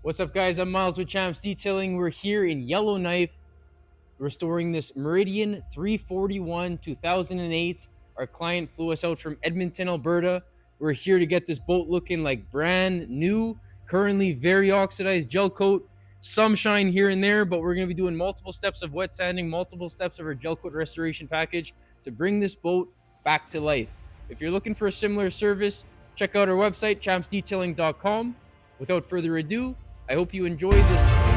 What's up, guys? I'm Miles with Champs Detailing. We're here in Yellowknife restoring this Meridian 341 2008. Our client flew us out from Edmonton, Alberta. We're here to get this boat looking like brand new, currently very oxidized gel coat, some shine here and there, but we're going to be doing multiple steps of wet sanding, multiple steps of our gel coat restoration package to bring this boat back to life. If you're looking for a similar service, check out our website, champsdetailing.com. Without further ado, I hope you enjoy this.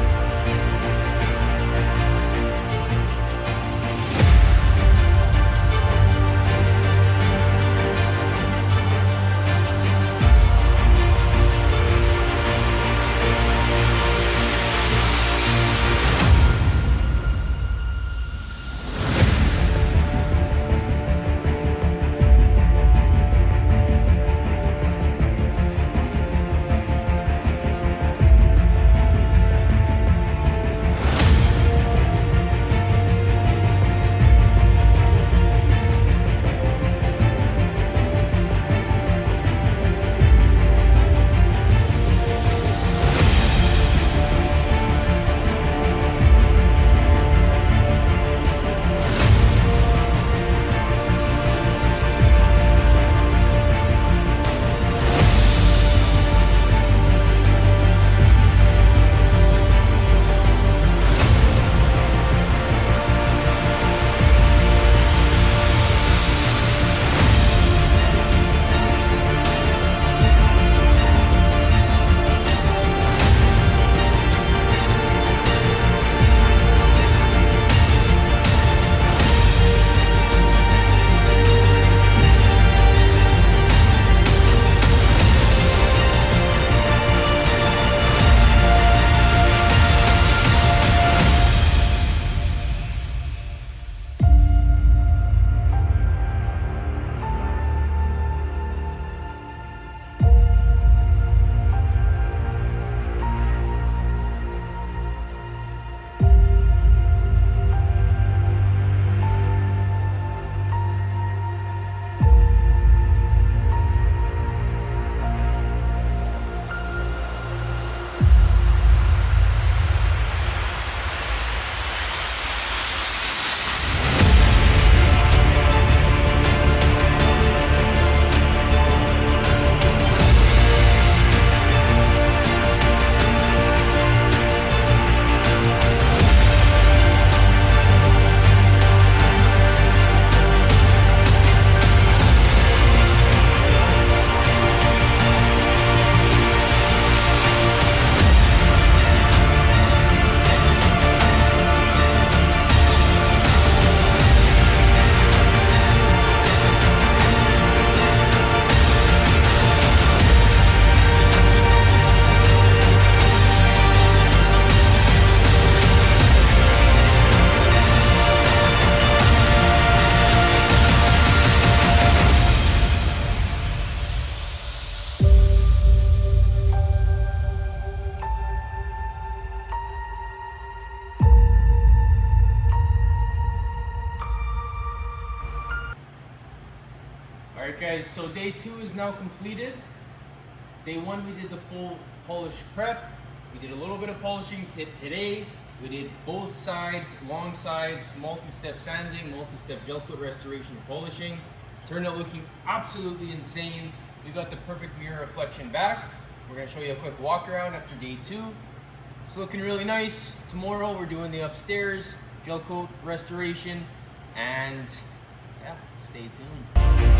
Alright, guys, so day 2 is now completed. Day 1 we did the full polish prep. We did a little bit of polishing today. We did both sides, long sides, multi-step sanding, multi-step gel coat restoration, polishing. Turned out looking absolutely insane. We got the perfect mirror reflection back. We're going to show you a quick walk around after day 2. It's looking really nice. Tomorrow we're doing the upstairs gel coat restoration, and yeah, stay tuned.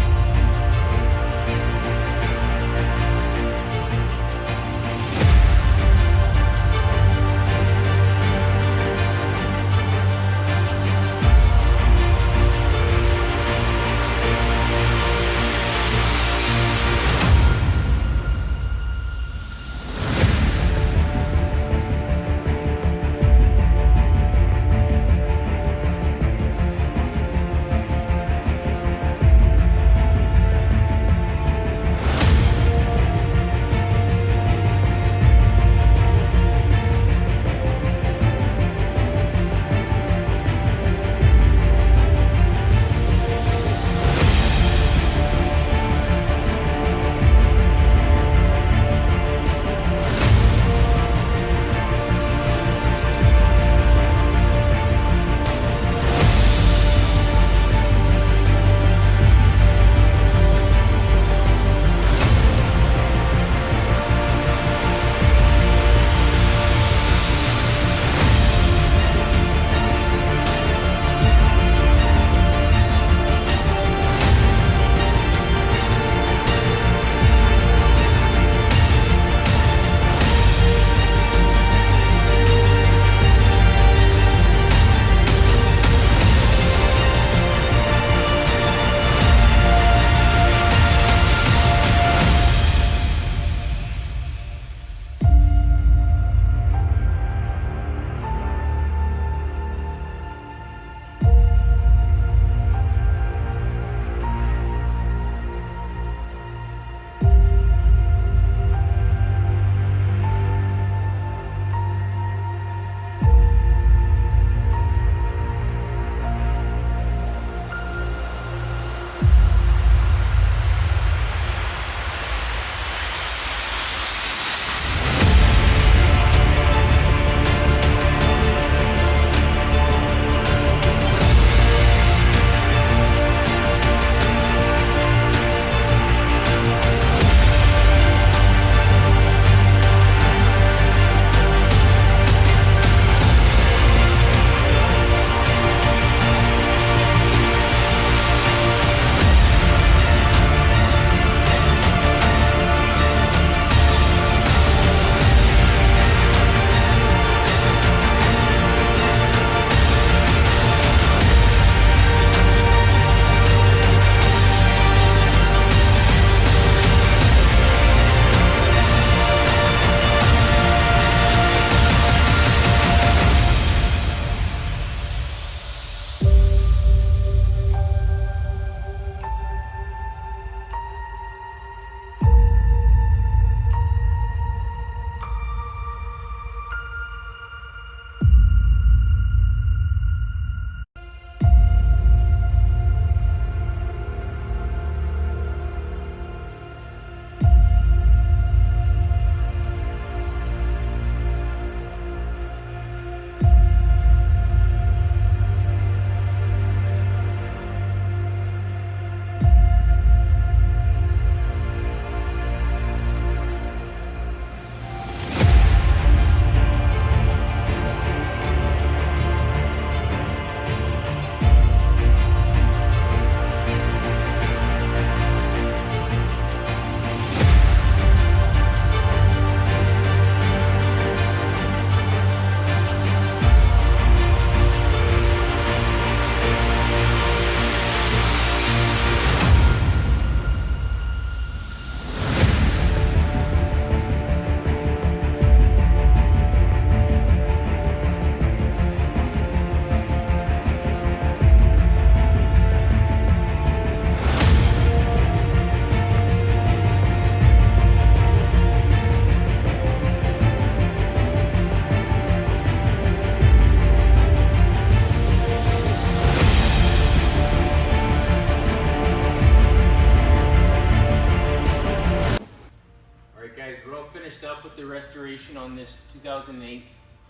restoration on this 2008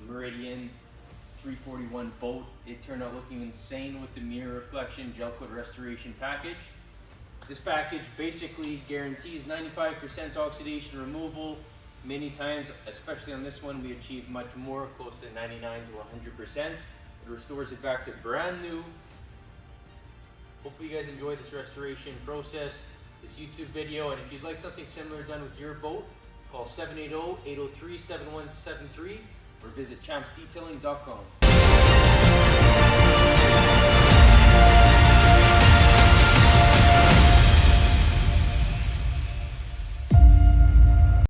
Meridian 341 boat. It turned out looking insane with the mirror reflection Gelcoat restoration package. This package basically guarantees 95% oxidation removal. Many times, especially on this one, we achieve much more, close to 99 to 100%. It restores it back to brand new. Hopefully you guys enjoyed this restoration process, this YouTube video, and if you'd like something similar done with your boat, call 780-803-7173 or visit champsdetailing.com.